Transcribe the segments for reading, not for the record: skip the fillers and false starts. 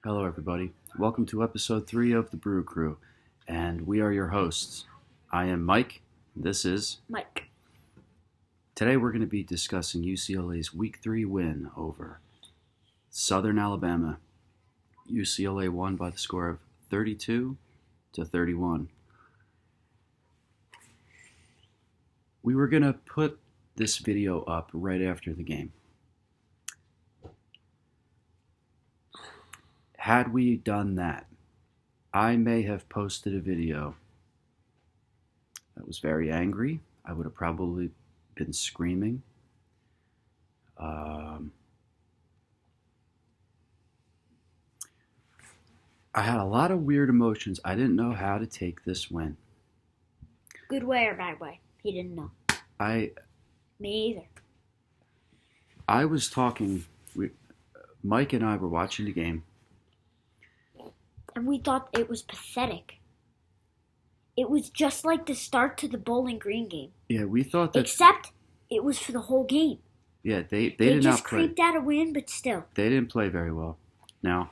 Hello, everybody. Welcome to episode 3 of the Brew Crew, and we are your hosts. I am Mike. This is Mike. Today we're going to be discussing UCLA's Week 3 win over Southern Alabama. UCLA won by the score of 32-31. We were going to put this video up right after the game. Had we done that, I may have posted a video that was very angry. I would have probably been screaming. I had a lot of weird emotions. I didn't know how to take this win. Good way or bad way? He didn't know. Me either. I was talking. Mike and I were watching the game. And we thought it was pathetic. It was just like the start to the Bowling Green game. Yeah, we thought that. Except it was for the whole game. Yeah, they did They not just play. creeped out a win, but still. They didn't play very well. Now,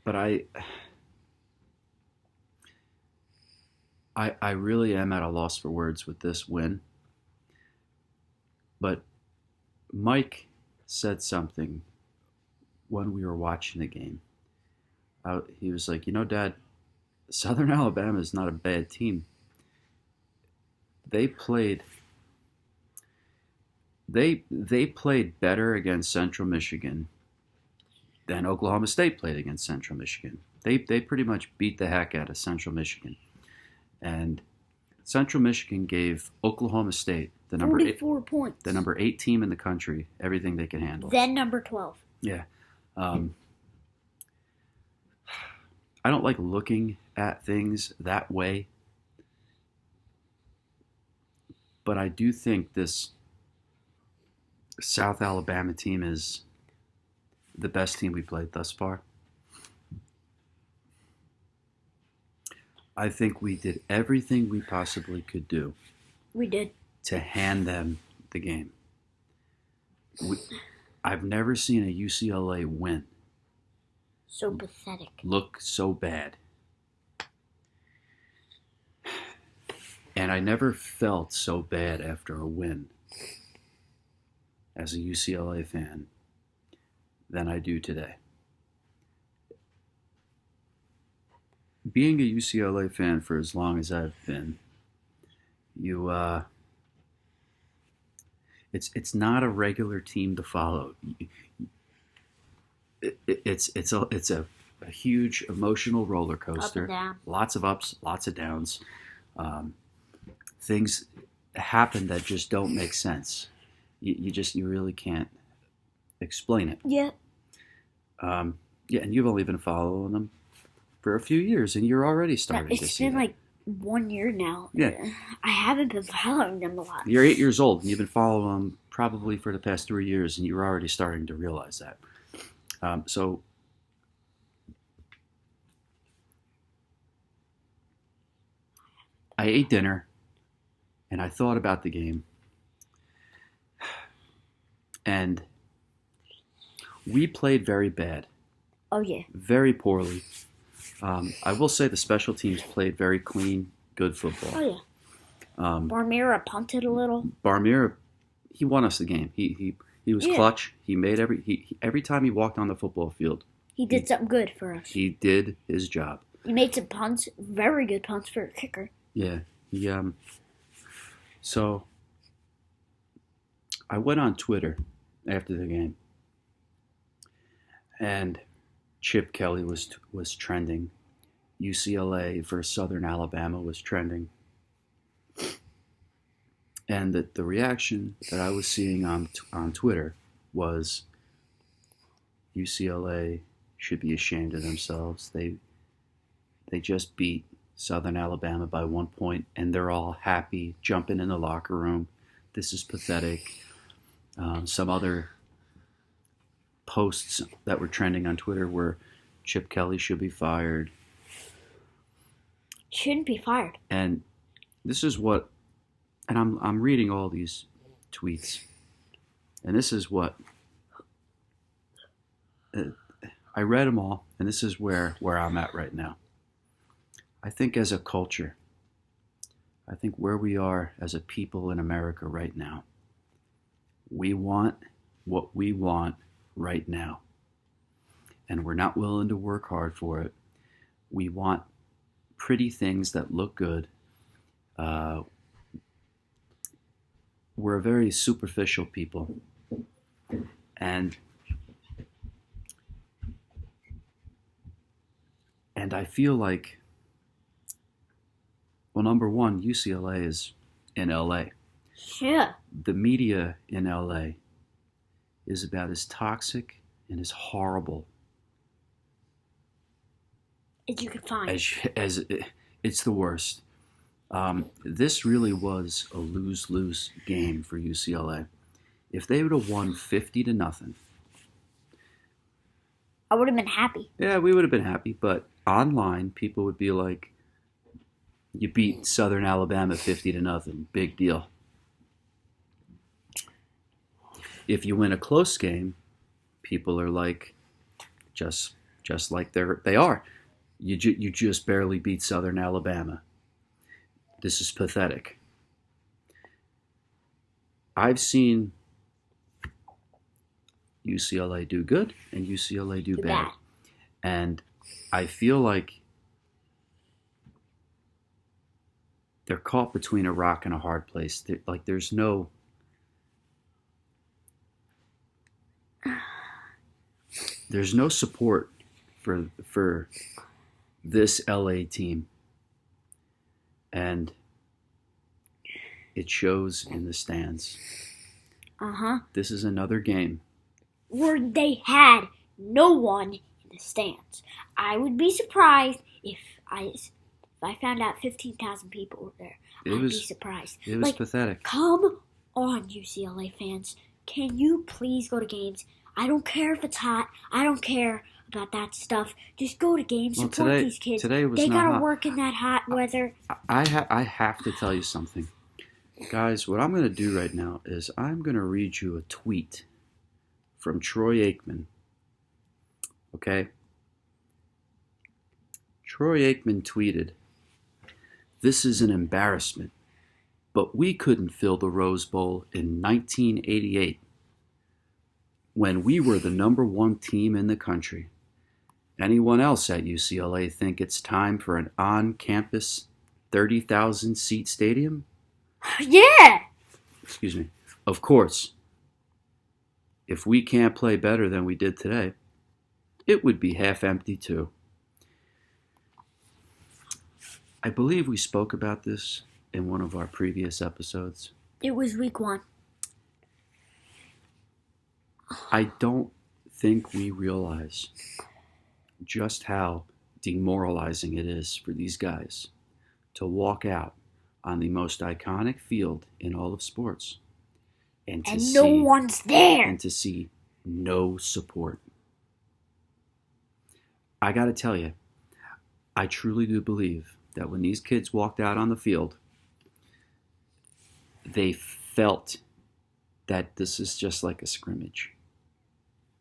but I really am at a loss for words with this win. But Mike said something when we were watching the game. He was like, Dad, Southern Alabama is not a bad team. They played better against Central Michigan than Oklahoma State played against Central Michigan. They pretty much beat the heck out of Central Michigan. And Central Michigan gave Oklahoma State, the number 44 points. the number 8 team in the country, everything they can handle. Then number 12. Yeah. I don't like looking at things that way, but I do think this South Alabama team is the best team we played thus far. I think we did everything we possibly could do. We did. To hand them the game. I've never seen a UCLA win So pathetic. look so bad. And I never felt so bad after a win as a UCLA fan than I do today. Being a UCLA fan for as long as I've been, it's not a regular team to follow. It's a huge emotional roller coaster. Up and down. Lots of ups, lots of downs. Things happen that just don't make sense. You really can't explain it. Yeah. And you've only been following them for a few years, and you're already starting to It's see been that. like 1 year now. Yeah. I haven't been following them a lot. You're 8 years old, and you've been following them probably for the past 3 years, and you're already starting to realize that. So I ate dinner, and I thought about the game, and we played very bad, Oh, yeah. very poorly. I will say the special teams played very clean, good football. Oh, yeah. Barmera punted a little. Barmera, he won us the game. He was Yeah. clutch. He made every time he walked on the football field, He did something good for us. he did his job. He made some punts, very good punts for a kicker. Yeah. So I went on Twitter after the game, and Chip Kelly was trending. UCLA versus Southern Alabama was trending. And the reaction that I was seeing on Twitter was UCLA should be ashamed of themselves. They just beat Southern Alabama by 1 point, and they're all happy, jumping in the locker room. This is pathetic. Some other posts that were trending on Twitter were Chip Kelly should be fired. Shouldn't be fired. And this is what, and I'm reading all these tweets, and this is what I read them all, and this is where I'm at right now. I think as a culture, I think where we are as a people in America right now, we want what we want right now. And we're not willing to work hard for it. We want pretty things that look good. We're a very superficial people. And I feel like, well, number one, UCLA is in LA. Yeah. The media in LA is about as toxic and as horrible As you could find. as it's the worst. This really was a lose-lose game for UCLA. If they would have won 50-0, I would have been happy. yeah, we would have been happy. But online, people would be like, "You beat Southern Alabama 50-0, big deal." If you win a close game, people are like, just like they are. You just barely beat Southern Alabama. This is pathetic. I've seen UCLA do good and UCLA do bad. And I feel like they're caught between a rock and a hard place. Like there's no support for this LA team. And it shows in the stands. This is another game where they had no one in the stands. I would be surprised if I found out 15,000 people were there. I'd be surprised. It was pathetic. Come on, UCLA fans. Can you please go to games? I don't care if it's hot. I don't care about that stuff. Just go to games. Support these kids. Today was they not gotta hot. Work in that hot weather. I have to tell you something. Guys, what I'm going to do right now is I'm going to read you a tweet from Troy Aikman. Okay? Troy Aikman tweeted, "This is an embarrassment, but we couldn't fill the Rose Bowl in 1988 when we were the number one team in the country. Anyone else at UCLA think it's time for an on-campus 30,000 seat stadium?" Yeah! Excuse me. Of course. If we can't play better than we did today, it would be half empty too. I believe we spoke about this in one of our previous episodes. It was week 1. I don't think we realize just how demoralizing it is for these guys to walk out on the most iconic field in all of sports and no one's there, and to see no support. I gotta tell you, I truly do believe that when these kids walked out on the field, they felt that this is just like a scrimmage.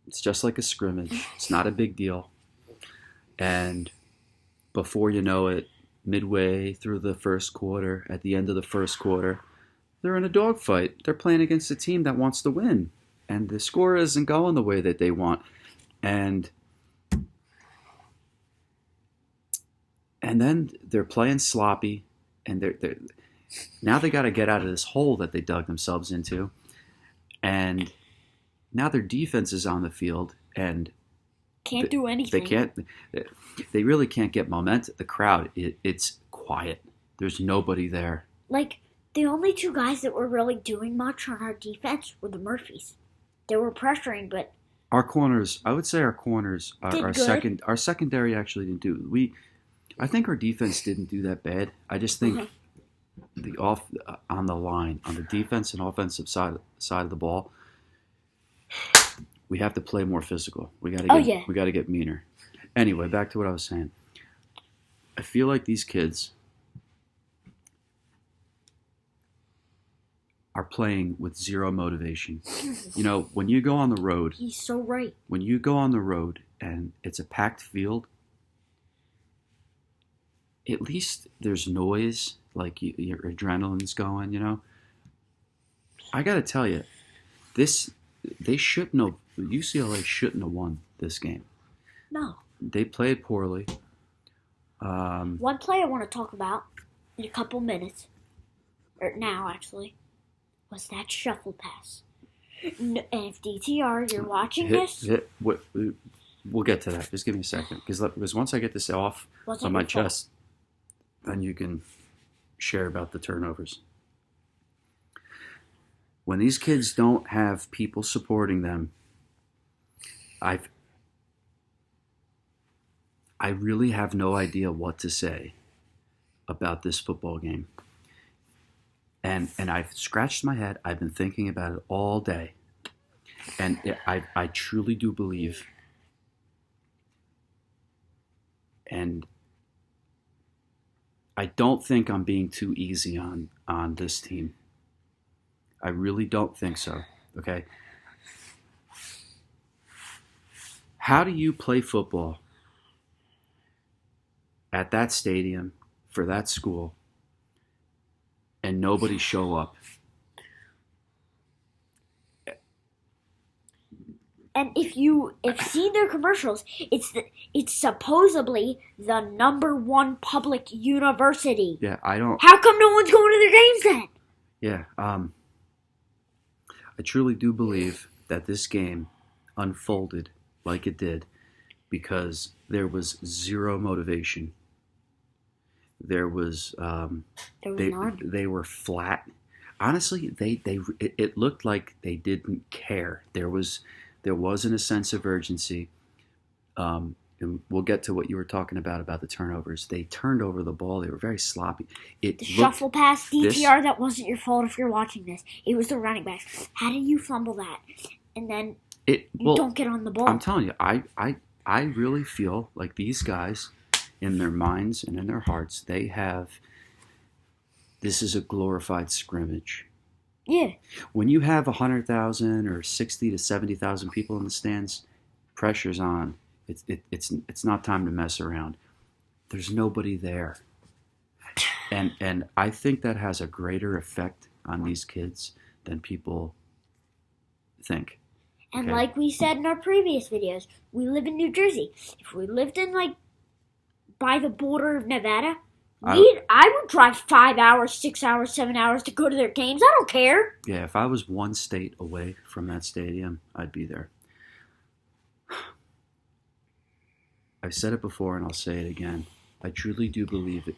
It's just like a scrimmage. It's not a big deal. And before you know it, midway through the first quarter, at the end of the first quarter, they're in a dogfight. They're playing against a team that wants to win. And the score isn't going the way that they want. And then they're playing sloppy. And they're now they got to get out of this hole that they dug themselves into. And now their defense is on the field. And can't do anything. They really can't get momentum. The crowd, it's quiet. There's nobody there. Like, the only two guys that were really doing much on our defense were the Murphys. They were pressuring, but our corners, I would say our corners, our secondary actually didn't do. I think our defense didn't do that bad. I just think on the line, on the defense and offensive side of the ball, we have to play more physical. We got to get meaner. Anyway, back to what I was saying. I feel like these kids are playing with zero motivation. You know, when you go on the road, he's so right. When you go on the road and it's a packed field, at least there's noise, like your adrenaline's going, you know. I got to tell you, they shouldn't have, UCLA shouldn't have won this game. No. They played poorly. One play I want to talk about in a couple minutes, or now actually, was that shuffle pass. And if DTR, you're watching this, we'll get to that. Just give me a second, because once I get this off on my chest, then you can share about the turnovers. When these kids don't have people supporting them, I really have no idea what to say about this football game. And I've scratched my head. I've been thinking about it all day. And I truly do believe, and I don't think I'm being too easy on this team. I really don't think so, okay? How do you play football at that stadium for that school and nobody show up? And if you've seen their commercials, it's supposedly the #1 public university. Yeah, I don't. How come no one's going to their games then? Yeah, I truly do believe that this game unfolded like it did because there was zero motivation. There was none. They were flat. Honestly, it looked like they didn't care. There wasn't a sense of urgency. And we'll get to what you were talking about the turnovers. They turned over the ball. They were very sloppy. Shuffle pass, DTR, that wasn't your fault if you're watching this. It was the running back. How did you fumble that? And then you don't get on the ball. I'm telling you, I really feel like these guys, in their minds and in their hearts, this is a glorified scrimmage. Yeah. When you have 100,000 or 60 to 70,000 people in the stands, pressure's on. It's not time to mess around. There's nobody there, and I think that has a greater effect on these kids than people think. And like we said in our previous videos, we live in New Jersey. If we lived in by the border of Nevada, I would drive 5 hours, 6 hours, 7 hours to go to their games. I don't care. Yeah, if I was one state away from that stadium, I'd be there. I've said it before and I'll say it again. I truly do believe it.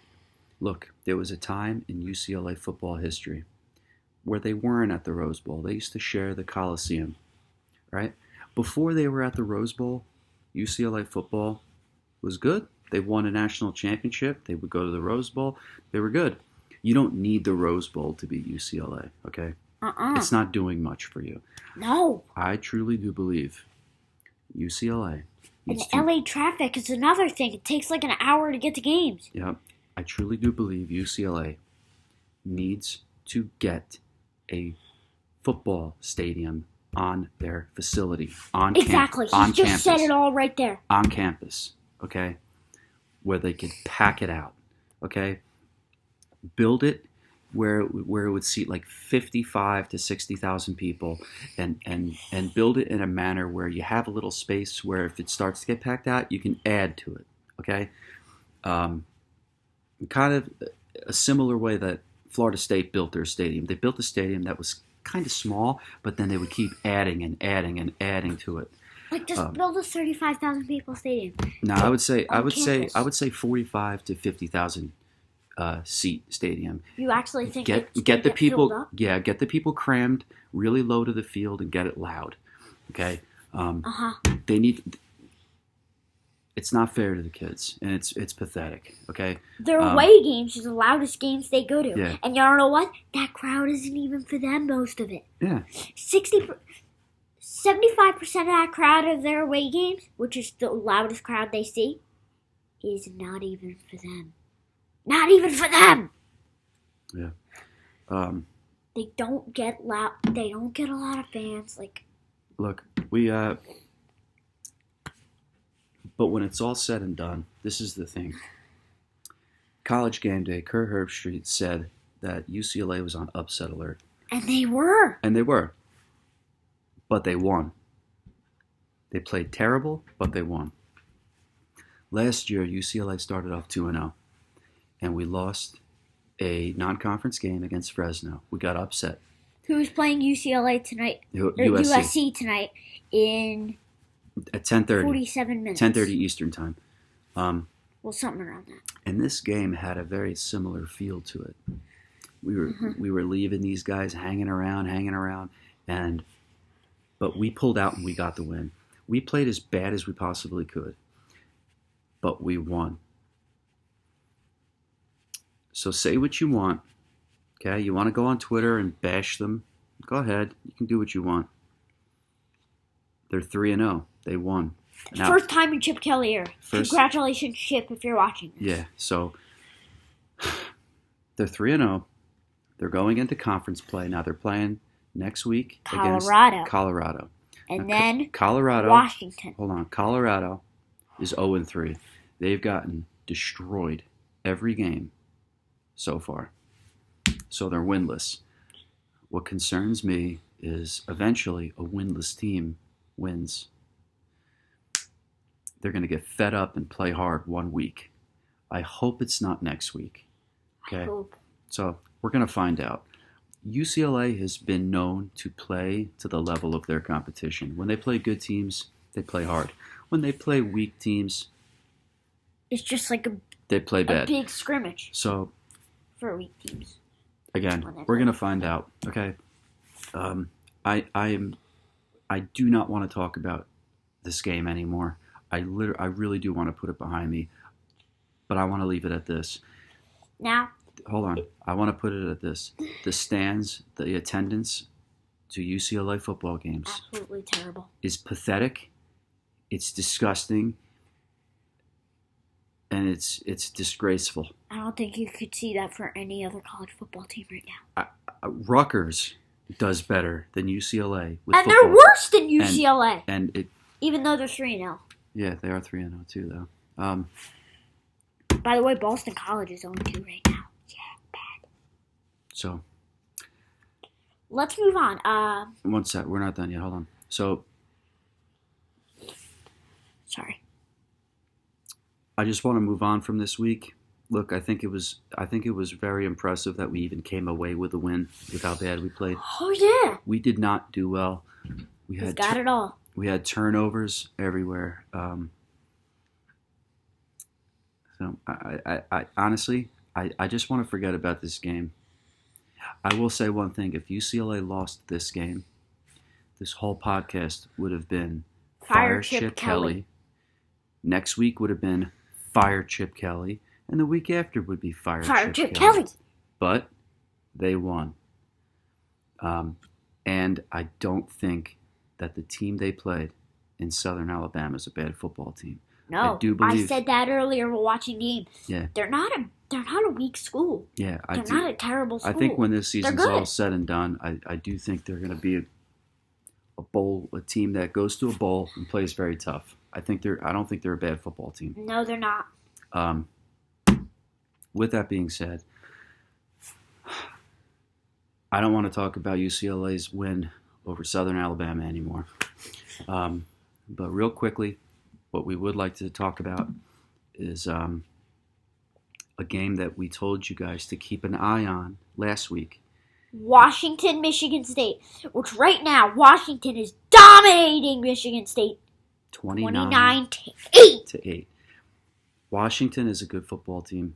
Look, there was a time in UCLA football history where they weren't at the Rose Bowl. They used to share the Coliseum, right? Before they were at the Rose Bowl, UCLA football was good. They won a national championship. They would go to the Rose Bowl. They were good. You don't need the Rose Bowl to beat UCLA, okay? It's not doing much for you. No. I truly do believe UCLA. And LA traffic is another thing. It takes an hour to get to games. Yep. I truly do believe UCLA needs to get a football stadium on their facility. Exactly. He just said it all right there. On campus, okay? Where they could pack it out, okay? Build it where it would seat 55 to 60,000 people, and build it in a manner where you have a little space where if it starts to get packed out, you can add to it, okay? Kind of a similar way that Florida State built their stadium. They built a stadium that was kind of small, but then they would keep adding and adding and adding to it. Just build a 35,000 people stadium. No, I would say 45 to 50,000 seat stadium. You actually think get the people filled up? Yeah, get the people crammed really low to the field and get it loud. Okay? They need. It's not fair to the kids, and it's pathetic. Okay? Their away games are the loudest games they go to, yeah. And you know what? That crowd isn't even for them. Most of it. Yeah. 75% of that crowd of their away games, which is the loudest crowd they see, is not even for them. Not even for them! Yeah. They don't get loud. They don't get a lot of fans. Like, look, but when it's all said and done, this is the thing. College Game Day, Kurt Herbstreit said that UCLA was on upset alert. and they were. And they were. But they won. They played terrible, but they won. Last year, UCLA started off 2-0, and we lost a non-conference game against Fresno. We got upset. Who's playing UCLA tonight? USC tonight in at 10:30. 47 minutes. 10:30 Eastern time. Well, something around that. And this game had a very similar feel to it. We were leaving these guys hanging around, but we pulled out and we got the win. We played as bad as we possibly could, but we won. So say what you want, okay? You want to go on Twitter and bash them? Go ahead. You can do what you want. They're 3-0. They won. Now, first time in Chip Kelly era. Congratulations, Chip, if you're watching this. Yeah, so they're 3-0. They're going into conference play. Now they're playing next week against Colorado. And now, then Colorado, Washington. Hold on. Colorado is 0-3. They've gotten destroyed every game so far. So they're winless. What concerns me is eventually a winless team wins. They're going to get fed up and play hard 1 week. I hope it's not next week. Okay? I hope. So we're going to find out. UCLA has been known to play to the level of their competition. When they play good teams, they play hard. When they play weak teams, it's just like they play bad. A big scrimmage. So for weak teams. Again, we're going to find out. Okay? I do not want to talk about this game anymore. I really do want to put it behind me, but I want to leave it at this. Now? Hold on. I want to put it at this. The stands, the attendance to UCLA football games absolutely terrible. Is pathetic. It's disgusting. And it's disgraceful. I don't think you could see that for any other college football team right now. Rutgers does better than UCLA with and football. They're worse than UCLA. Even though they're 3-0. Yeah, they are 3-0 too, though. By the way, Boston College is 0-2 right now. Yeah, bad. So. Let's move on. One sec. We're not done yet. Hold on. So. Sorry. I just want to move on from this week. Look, I think it was very impressive that we even came away with a win with how bad we played. Oh yeah. We did not do well. We've got it all. We had turnovers everywhere. So I honestly, I just want to forget about this game. I will say one thing: if UCLA lost this game, this whole podcast would have been Fire Chip Kelly. Next week would have been Fire Chip Kelly, and the week after would be Fire Chip Kelly. But they won. And I don't think that the team they played in Southern Alabama is a bad football team. No, I said that earlier while watching the game. Yeah. They're not a weak school. Yeah, they're not a terrible school. I think when this season's all said and done, I do think they're going to be a team that goes to a bowl and plays very tough. I don't think they're a bad football team. No, they're not. With that being said, I don't want to talk about UCLA's win over Southern Alabama anymore. But real quickly, what we would like to talk about is a game that we told you guys to keep an eye on last week. Washington, Michigan State, which right now Washington is dominating Michigan State 29-8. Washington is a good football team,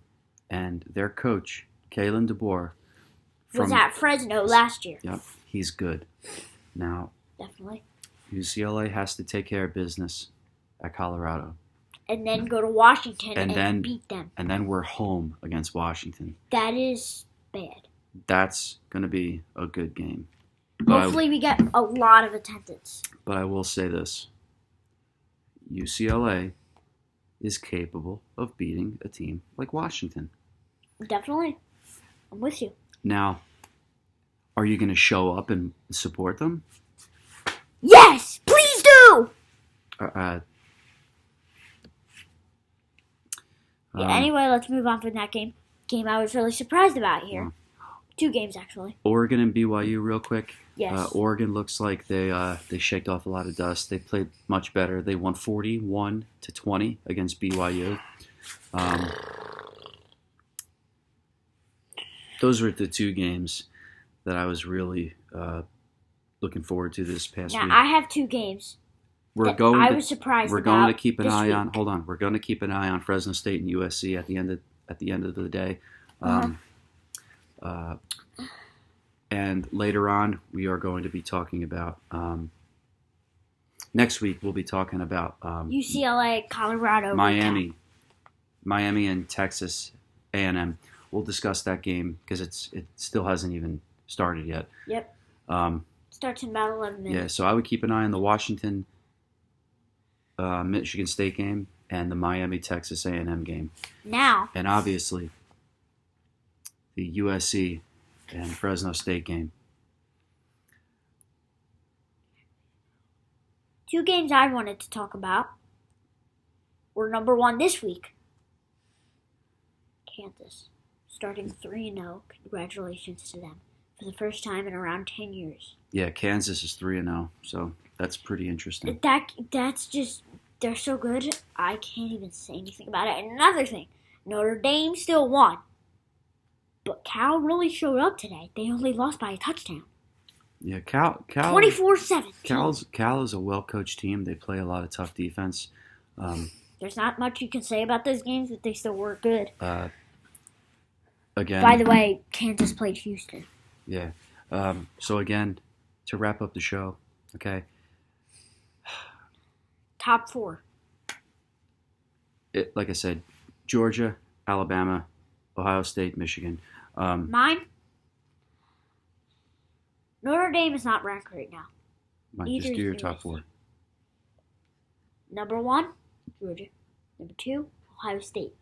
and their coach, Kalen DeBoer, was at Fresno last year. Yep, he's good. Now, definitely. UCLA has to take care of business at Colorado. And then go to Washington and beat them. And then we're home against Washington. That is bad. That's going to be a good game. Hopefully we get a lot of attendance. But I will say this. UCLA is capable of beating a team like Washington. Definitely. I'm with you. Now, Are you going to show up and support them? Yes, please do. Anyway, let's move on from that game. Game I was really surprised about here. 2 games actually. Oregon and BYU, real quick. Yes. Oregon looks like they shaked off a lot of dust. They played much better. They won 41-20 against BYU. Those were the 2 games that I was really looking forward to this past week. Now I have 2 games. I was surprised. We're going to keep an eye on. Hold on. We're going to keep an eye on Fresno State and USC at the end of the day. And later on, we are going to be talking about. Next week, we'll be talking about UCLA, Colorado, Miami and Texas A&M. We'll discuss that game because it still hasn't even started yet. Yep. Starts in about 11 minutes. Yeah, so I would keep an eye on the Washington, Michigan State game and the Miami Texas A&M game. Now. And obviously, the USC and Fresno State game. 2 games I wanted to talk about were number 1 this week. Kansas, starting 3-0. Congratulations to them for the first time in around 10 years. Yeah, Kansas is 3-0, so that's pretty interesting. That's just, they're so good, I can't even say anything about it. And another thing, Notre Dame still won. But Cal really showed up today. They only lost by a touchdown. Yeah, Cal 24-7. Cal is a well-coached team. They play a lot of tough defense. There's not much you can say about those games, but they still were good. Again. By the way, Kansas played Houston. Yeah. So again, to wrap up the show, okay. Top 4. Like I said, Georgia, Alabama, Ohio State, Michigan. Mine? Notre Dame is not ranked right now. Just do your top 4. Number 1, Georgia. Number 2, Ohio State.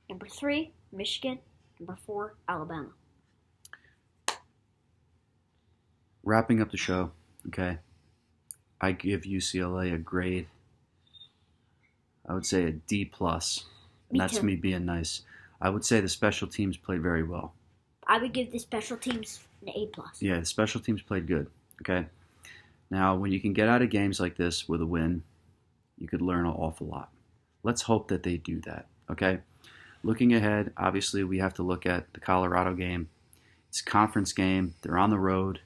Number 3, Michigan. Number 4, Alabama. Wrapping up the show, okay. I give UCLA a grade. I would say a D+. And that's me being nice. I would say the special teams played very well. I would give the special teams an A+. Yeah, the special teams played good. Okay. Now, when you can get out of games like this with a win, you could learn an awful lot. Let's hope that they do that. Okay. Looking ahead, obviously, we have to look at the Colorado game. It's a conference game. They're on the road,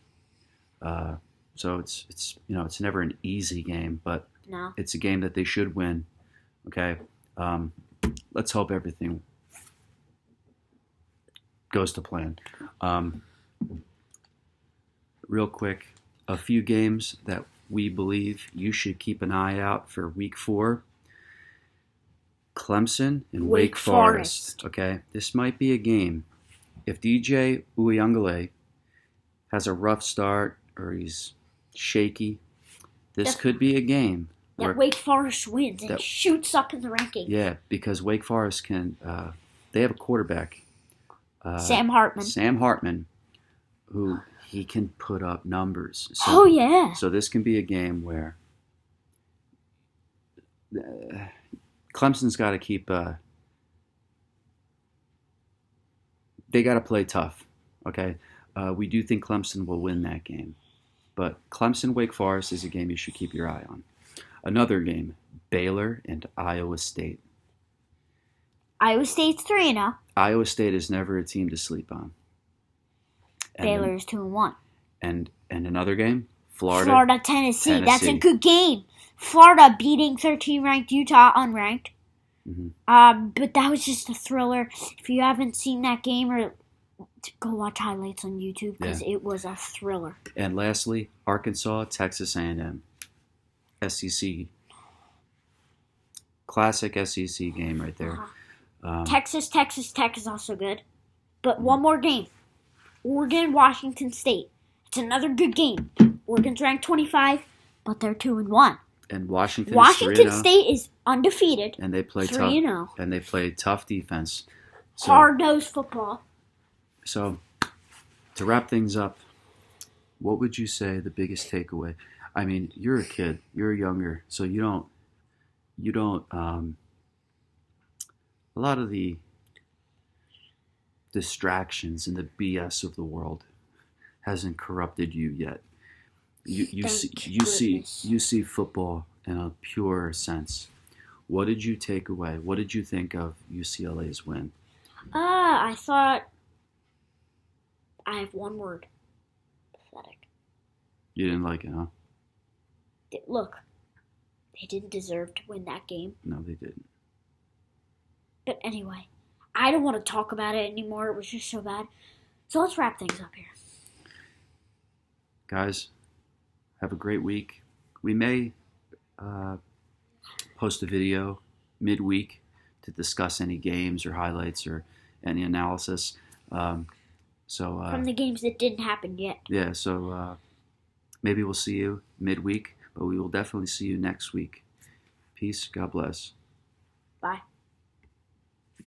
so it's never an easy game, but it's a game that they should win. Okay. Let's hope everything goes to plan. Real quick, a few games that we believe you should keep an eye out for week 4. Clemson and Wake Forest. Okay, this might be a game. If DJ Uyunglele has a rough start or he's shaky, this could be a game that Wake Forest wins and shoots up in the rankings. Yeah, because Wake Forest can. They have a quarterback, Sam Hartman, who he can put up numbers. So, yeah. So this can be a game where Clemson's got to keep. They got to play tough. Okay, we do think Clemson will win that game, but Clemson-Wake Forest is a game you should keep your eye on. Another game, Baylor and Iowa State. Iowa State's 3-0. Iowa State is never a team to sleep on. Baylor is 2-1. And another game, Florida, Tennessee. That's a good game. Florida beating 13-ranked Utah unranked. Mm-hmm. But that was just a thriller. If you haven't seen that game, or go watch highlights on YouTube because it was a thriller. And lastly, Arkansas, Texas A&M. SEC. Classic SEC game right there. Texas Tech is also good. But one more game. Oregon, Washington State. It's another good game. Oregon's ranked 25, but they're 2-1. And Washington State is undefeated. And they play 3-0. And they play tough defense. So, hard-nosed football. So To wrap things up, what would you say the biggest takeaway? I mean, you're a kid, you're younger, so you don't. A lot of the distractions and the BS of the world hasn't corrupted you yet. You see football in a pure sense. What did you take away? What did you think of UCLA's win? I thought I have one word. Pathetic. You didn't like it, huh? Look, they didn't deserve to win that game. No, they didn't. But anyway, I don't want to talk about it anymore. It was just so bad. So let's wrap things up here. Guys, have a great week. We may post a video midweek to discuss any games or highlights or any analysis. From the games that didn't happen yet. Yeah, so maybe we'll see you midweek, but we will definitely see you next week. Peace. God bless. Bye.